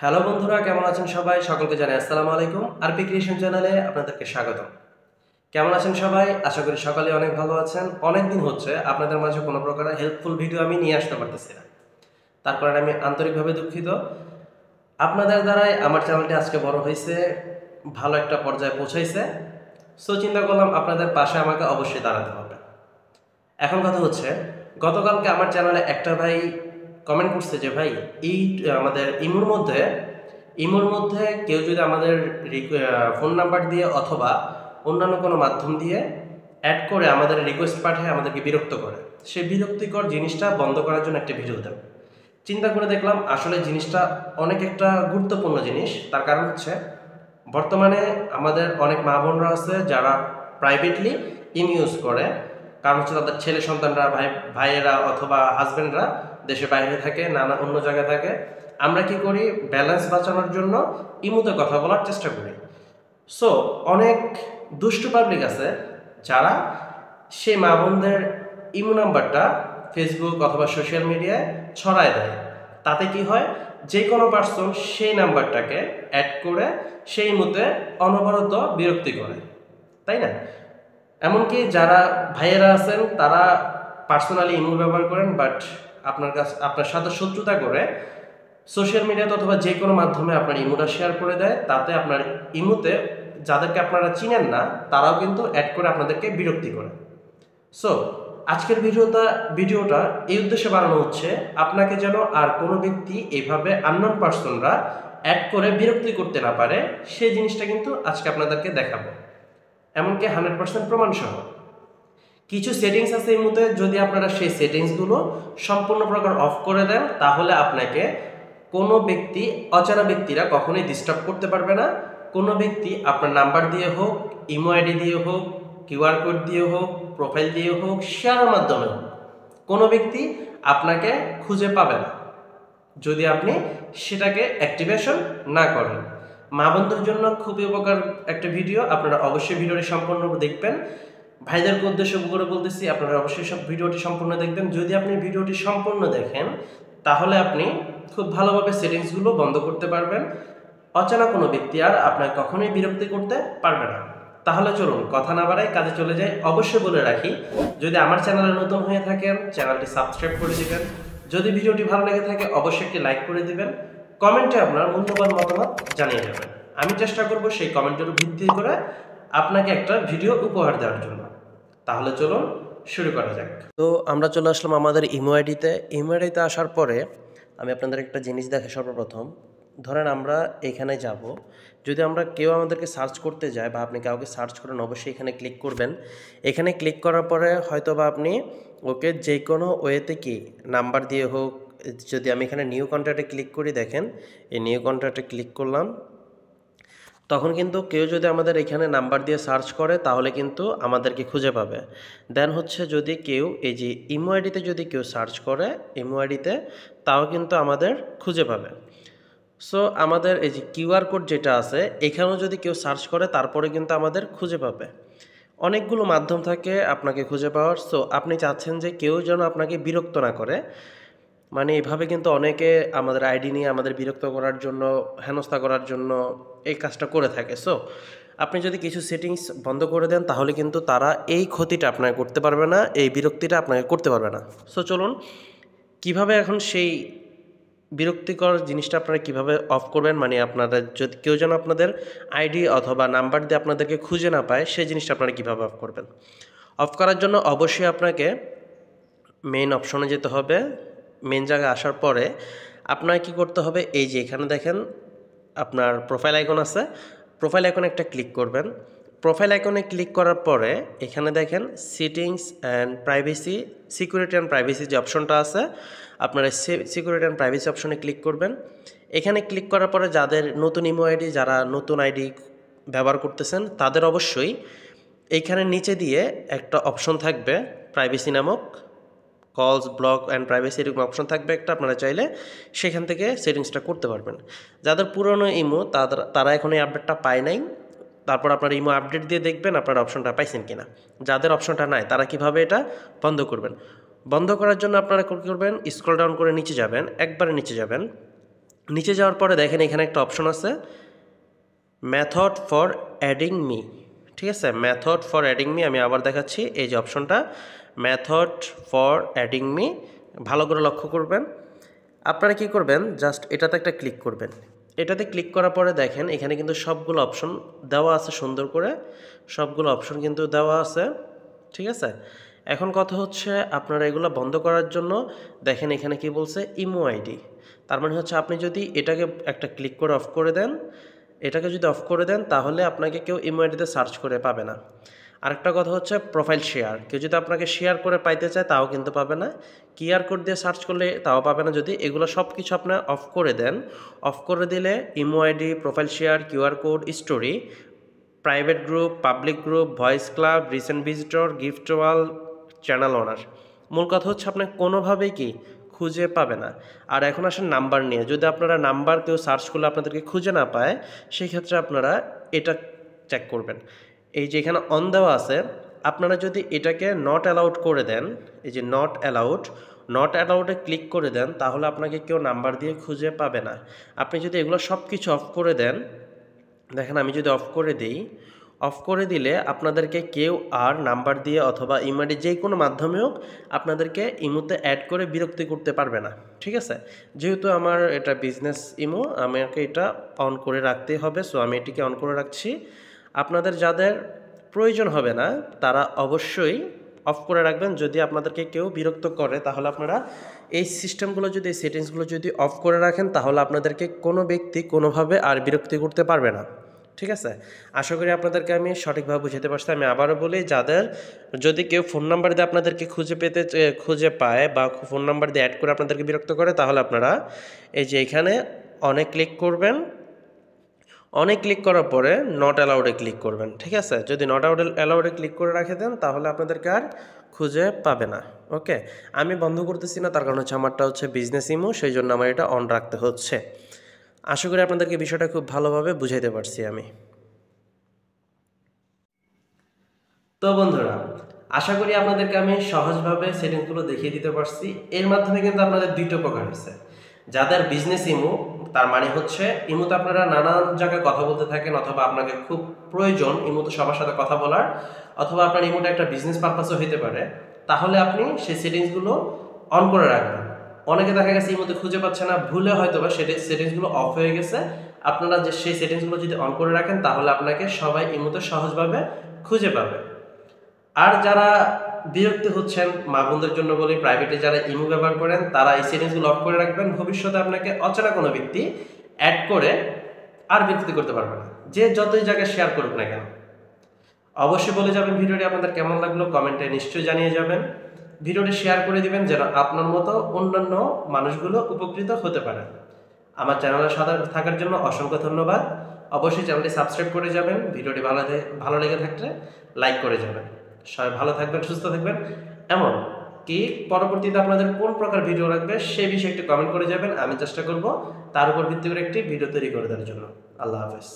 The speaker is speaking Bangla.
হ্যালো বন্ধুরা, কেমন আছেন সবাই? সকলকে জানাই আসসালামু আলাইকুম। আরপি ক্রিয়েশন চ্যানেলে আপনাদেরকে স্বাগতম। কেমন আছেন সবাই? আশা করি সকালে অনেক ভালো আছেন। অনেকদিন হচ্ছে আপনাদের মাঝে কোনো প্রকারের হেল্পফুল ভিডিও আমি নিয়ে আসতে পারতেছি না। তার কারণে আমি আন্তরিকভাবে দুঃখিত। আপনাদের দ্বারাই আমার চ্যানেলটি আজকে বড় হয়েছে, ভালো একটা পর্যায়ে পৌঁছাইছে। সো চিন্তা করলাম আপনাদের পাশে আমাকে অবশ্যই দাঁড়াতে হবে। এখন কথা হচ্ছে, গতকালকে আমার চ্যানেলে একটা ভাই কমেন্ট করছে যে ভাই এই আমাদের ইমুর মধ্যে কেউ যদি আমাদের ফোন নাম্বার দিয়ে অথবা অন্যান্য কোনো মাধ্যম দিয়ে অ্যাড করে আমাদের রিকোয়েস্ট পাঠায় আমাদেরকে বিরক্ত করে, সেই বিরক্তিকর জিনিসটা বন্ধ করার জন্য একটা ভিডিও দেন। চিন্তা করে দেখলাম আসলে জিনিসটা অনেক একটা গুরুত্বপূর্ণ জিনিস। তার কারণ হচ্ছে বর্তমানে আমাদের অনেক মা বোনরা আছে যারা প্রাইভেটলি ইউজ করে। কারণ হচ্ছে তাদের ছেলে সন্তানরা ভাইয়েরা অথবা হাজব্যান্ডরা দেশের বাইরে থাকে, নানা অন্য জায়গায় থাকে। আমরা কি করি, ব্যালেন্স বাঁচানোর জন্য ইমুতে কথা বলার চেষ্টা করি। সো অনেক দুষ্টু পাবলিক আছে যারা সেই মা বোনদের ইমো নাম্বারটা ফেসবুক অথবা সোশ্যাল মিডিয়ায় ছড়ায় দেয়। তাতে কি হয়, যে কোনো পার্সন সেই নাম্বারটাকে অ্যাড করে সেই ইমোতে অনবরত বিরক্তি করে, তাই না? এমনকি যারা ভাইয়েরা আছেন তারা পার্সোনালি ইমো ব্যবহার করেন, বাট আপনার সাথে শত্রুতা করে সোশ্যাল মিডিয়াতে অথবা যে কোনো মাধ্যমে আপনার ইমোটা শেয়ার করে দেয়। তাতে আপনার ইমোতে যাদেরকে আপনারা চিনেন না তারাও কিন্তু অ্যাড করে আপনাদেরকে বিরক্তি করে। সো আজকের ভিডিওটা এই উদ্দেশ্যে বানানো হচ্ছে, আপনাকে যেন আর কোনো ব্যক্তি এইভাবে আননোন পার্সনরা অ্যাড করে বিরক্তি করতে না পারে, সেই জিনিসটা কিন্তু আজকে আপনাদেরকে দেখাবো, এমনকি 100% প্রমাণ সহ। কিছু সেটিংস আছে এর মধ্যে, যদি আপনারা সেই সেটিংসগুলো সম্পূর্ণ প্রকার অফ করে দেন তাহলে আপনাকে কোনো ব্যক্তি, অজানা ব্যক্তিরা কখনোই ডিস্টার্ব করতে পারবে না। কোনো ব্যক্তি আপনার নাম্বার দিয়ে হোক, ইমো আইডি দিয়ে হোক, কিউআর কোড দিয়ে হোক, প্রোফাইল দিয়ে হোক, শেয়ারের মাধ্যমে হোক, কোনো ব্যক্তি আপনাকে খুঁজে পাবে না যদি আপনি সেটাকে অ্যাক্টিভেশন না করেন। মা বন্ধুর জন্য খুবই উপকার একটা ভিডিও, আপনারা অবশ্যই ভিডিওটি সম্পূর্ণ দেখবেন। ভাইদেরকে উদ্দেশ্য করে বলতেছি, আপনারা অবশ্যই সব ভিডিওটি সম্পূর্ণ দেখবেন। যদি আপনি ভিডিওটি সম্পূর্ণ দেখেন তাহলে আপনি খুব ভালোভাবে সেটিংসগুলো বন্ধ করতে পারবেন। অচেনা কোনো ব্যক্তি আর আপনাকে কখনোই বিরক্তি করতে পারবে না। তাহলে চলুন কথা না বাড়াই কাজে চলে যাই। অবশ্যই বলে রাখি, যদি আমার চ্যানেলে নতুন হয়ে থাকেন চ্যানেলটি সাবস্ক্রাইব করে দিবেন। যদি ভিডিওটি ভালো লেগে থাকে অবশ্যই একটি লাইক করে দিবেন। কমেন্টে আপনার মূল্যবান মতামত জানিয়ে যাবেন। আমি চেষ্টা করব সেই কমেন্টের ভিত্তি করে আপনাকে একটা ভিডিও উপহার দেওয়ার জন্য। তাহলে চলুন শুরু করা যাক। তো আমরা চলে আসলাম আমাদের ইমো আইডিতে আসার পরে আমি আপনাদের একটা জিনিস দেখাই। সর্বপ্রথম ধরেন আমরা এখানে যাব, যদি আমরা কেউ আমাদেরকে সার্চ করতে যায় বা আপনি কাউকে সার্চ করেন অবশ্যই এখানে ক্লিক করবেন। এখানে ক্লিক করার পরে হয়তো বা আপনি ওকে যে কোনো ওয়েতে কি নাম্বার দিয়ে হোক, যদি আমি এখানে নিউ কন্ট্যাক্টে ক্লিক করি, দেখেন এই নিউ কন্ট্যাক্টে ক্লিক করলাম, তখন কিন্তু কেউ যদি আমাদের এখানে নাম্বার দিয়ে সার্চ করে তাহলে কিন্তু আমাদেরকে খুঁজে পাবে। দেন হচ্ছে যদি কেউ এই যে ইমো আইডিতে যদি কেউ সার্চ করে ইমো আইডিতে, তাও কিন্তু আমাদের খুঁজে পাবে। সো আমাদের এই যে কিউআর কোড যেটা আছে এখানেও যদি কেউ সার্চ করে তারপরে কিন্তু আমাদের খুঁজে পাবে। অনেকগুলো মাধ্যম থাকে আপনাকে খুঁজে পাওয়ার। সো আপনি চাচ্ছেন যে কেউ যেন আপনাকে বিরক্ত না করে, মানে এভাবে কিন্তু অনেকে আমাদের আইডি নিয়ে আমাদের বিরক্ত করার জন্য, হেনস্থা করার জন্য এই কাজটা করে থাকে। সো আপনি যদি কিছু সেটিংস বন্ধ করে দেন তাহলে কিন্তু তারা এই ক্ষতিটা আপনাকে করতে পারবে না, এই বিরক্তিটা আপনাকে করতে পারবে না। সো চলুন কিভাবে এখন সেই বিরক্তিকর জিনিসটা আপনারা কিভাবে অফ করবেন, মানে আপনাদের যদি কেউ যেন আপনাদের আইডি অথবা নাম্বার দিয়ে আপনাদেরকে খুঁজে না পায় সেই জিনিসটা আপনারা কিভাবে অফ করবেন। অফ করার জন্য অবশ্যই আপনাকে মেইন অপশনে যেতে হবে। মেন জায়গায় আসার পরে আপনাকে কী করতে হবে, এই যে এখানে দেখেন আপনার প্রোফাইল আইকন আছে, প্রোফাইল আইকনে একটা ক্লিক করবেন। প্রোফাইল আইকনে ক্লিক করার পরে এখানে দেখেন settings and privacy, security and privacy যে অপশনটা আছে, আপনারা সিকিউরিটি অ্যান্ড প্রাইভেসি অপশনে ক্লিক করবেন। এখানে ক্লিক করার পরে যাদের নতুন ইমো আইডি, যারা নতুন আইডি ব্যবহার করতেছেন তাদের অবশ্যই এইখানে নিচে দিয়ে একটা অপশন থাকবে প্রাইভেসি নামক, কলস, ব্লক অ্যান্ড প্রাইভেসি এরকম অপশন থাকবে একটা, আপনারা চাইলে সেখান থেকে সেটিংসটা করতে পারবেন। যাদের পুরনো ইমো তারা এখন এই আপডেটটা পায় নাই, তারপর আপনার ইমো আপডেট দিয়ে দেখবেন আপনারা অপশনটা পাইছেন কিনা। যাদের অপশনটা নাই তারা কিভাবে এটা বন্ধ করবেন। বন্ধ করার জন্য আপনারা কী করবেন, স্ক্রল ডাউন করে নিচে যাবেন, একবারে নিচে যাবেন। নিচে যাওয়ার পরে দেখেন এখানে একটা অপশন আছে মেথড ফর অ্যাডিং মি, ঠিক আছে? মেথড ফর অ্যাডিং মি আমি আবার দেখাচ্ছি, এই যে অপশনটা মেথড ফর অ্যাডিং মি, ভালো করে লক্ষ্য করবেন। আপনারা কি করবেন, জাস্ট এটাতে একটা ক্লিক করবেন। এটাতে ক্লিক করার পরে দেখেন এখানে কিন্তু সবগুলো অপশন দেওয়া আছে, সুন্দর করে সবগুলো অপশন কিন্তু দেওয়া আছে, ঠিক আছে? এখন কথা হচ্ছে আপনারা এগুলো বন্ধ করার জন্য দেখেন এখানে কি বলছে ইমো আইডি, তার মানে হচ্ছে আপনি যদি এটাকে একটা ক্লিক করে অফ করে দেন, এটাকে যদি অফ করে দেন তাহলে আপনাকে কেউ ইমো আইডিতে সার্চ করে পাবে না। আরেকটা কথা হচ্ছে প্রোফাইল শেয়ার, কেউ যদি আপনাকে শেয়ার করে পাইতে চায় তাও কিন্তু পাবে না, কিউআর কোড দিয়ে সার্চ করলে তাও পাবে না। যদি এগুলো সব কিছু আপনার অফ করে দেন, অফ করে দিলে imo ID, profile share, QR code, story, private group, public group, voice club, recent visitor, gift wall, channel owner, মূল কথা হচ্ছে আপনি কোনোভাবেই কি খুঁজে পাবে না। আর এখন আসেন নাম্বার নিয়ে, যদি আপনারা নাম্বার কেউ সার্চ করলে আপনাদেরকে খুঁজে না পায়, সেই ক্ষেত্রে আপনারা এটা চেক করবেন। এই যে এখানে অন দেওয়া আছে, আপনারা যদি এটাকে নট অ্যালাউড করে দেন, এই যে নট অ্যালাউডে ক্লিক করে দেন, তাহলে আপনাকে কেউ নাম্বার দিয়ে খুঁজে পাবে না। আপনি যদি এগুলো সব কিছু অফ করে দেন, দেখেন আমি যদি অফ করে দিই, অফ করে দিলে আপনাদেরকে কেউ আর নাম্বার দিয়ে অথবা ইমেলে যে কোনো মাধ্যমে হোক আপনাদেরকে ইমোতে অ্যাড করে বিরক্তি করতে পারবে না, ঠিক আছে? যেহেতু আমার এটা বিজনেস ইমো, আমাকে এটা অন করে রাখতেই হবে, সো আমি এটিকে অন করে রাখছি। আপনাদের যাদের প্রয়োজন হবে না তারা অবশ্যই অফ করে রাখবেন। যদি আপনাদেরকে কেউ বিরক্ত করে তাহলে আপনারা এই সিস্টেমগুলো যদি, এই সেটিংসগুলো যদি অফ করে রাখেন তাহলে আপনাদেরকে কোনো ব্যক্তি কোনোভাবে আর বিরক্তি করতে পারবে না, ঠিক আছে? আশা করি আপনাদেরকে আমি সঠিকভাবে বুঝাতে পারছি। আমি আবারও বলি, যাদের যদি কেউ ফোন নাম্বার দিয়ে আপনাদেরকে খুঁজে পায় বা ফোন নাম্বার দিয়ে অ্যাড করে আপনাদেরকে বিরক্ত করে, তাহলে আপনারা এই যে এখানে অনেক ক্লিক করবেন, অনেক ক্লিক করার পরে নট অ্যালাউডে ক্লিক করবেন, ঠিক আছে? যদি নট অ্যালাউডে ক্লিক করে রাখে দেন তাহলে আপনাদেরকে আর খুঁজে পাবে না। ওকে, আমি বন্ধ করতেছি না, তার কারণ হচ্ছে আমারটা হচ্ছে বিজনেস ইমো, সেই জন্য আমার এটা অন রাখতে হচ্ছে। আশা করি আপনাদেরকে বিষয়টা খুব ভালোভাবে বুঝাইতে পারছি আমি। তো বন্ধুরা, আশা করি আপনাদেরকে আমি সহজভাবে সেটিংসগুলো দেখিয়ে দিতে পারছি। এর মাধ্যমে কিন্তু আপনাদের দুটো উপকার হয়েছে। যাদের বিজনেস ইমো, তার মানে হচ্ছে ইমোতে আপনারা নানান জায়গায় কথা বলতে থাকেন, অথবা আপনাকে খুব প্রয়োজন ইমোতে সবার সাথে কথা বলার, অথবা আপনার ইমোটা একটা বিজনেস পারপাসও হতে পারে, তাহলে আপনি সেই সেটিংসগুলো অন করে রাখবেন। অনেকে দেখা গেছে ইমোতে খুঁজে পাচ্ছে না, ভুলে হয়তো বা সেটিংসগুলো অফ হয়ে গেছে। আপনারা যে সেই সেটিংসগুলো যদি অন করে রাখেন তাহলে আপনাকে সবাই ইমোতে সহজভাবে খুঁজে পাবে। আর যারা বিরক্ত হচ্ছেন, মা বোনদের জন্য বলি, প্রাইভেটে যারা ইমো ব্যবহার করেন তারা এই সেটিংসগুলো অফ করে রাখবেন। ভবিষ্যতে আপনাকে অচেনা কোনো ব্যক্তি অ্যাড করে আর বিরক্তি করতে পারবে না, যে যতই জায়গায় শেয়ার করুক না কেন। অবশ্যই বলে যাবেন ভিডিওটি আপনাদের কেমন লাগলো, কমেন্টে নিশ্চয়ই জানিয়ে যাবেন। ভিডিওটি শেয়ার করে দিবেন যেন আপনার মতো অন্যান্য মানুষগুলো উপকৃত হতে পারে। আমার চ্যানেলের সাথে থাকার জন্য অসংখ্য ধন্যবাদ। অবশ্যই চ্যানেলটি সাবস্ক্রাইব করে যাবেন। ভিডিওটি ভালো লেগে থাকলে লাইক করে যাবেন। সবাই ভালো থাকবেন, সুস্থ থাকবেন। এমন কি পরবর্তীতে আপনাদের কোন প্রকার ভিডিও লাগবে সে বিষয়ে একটু কমেন্ট করে যাবেন। আমি চেষ্টা করব তার উপর ভিত্তি করে একটি ভিডিও তৈরি করে দেওয়ার জন্য। আল্লাহ হাফেজ।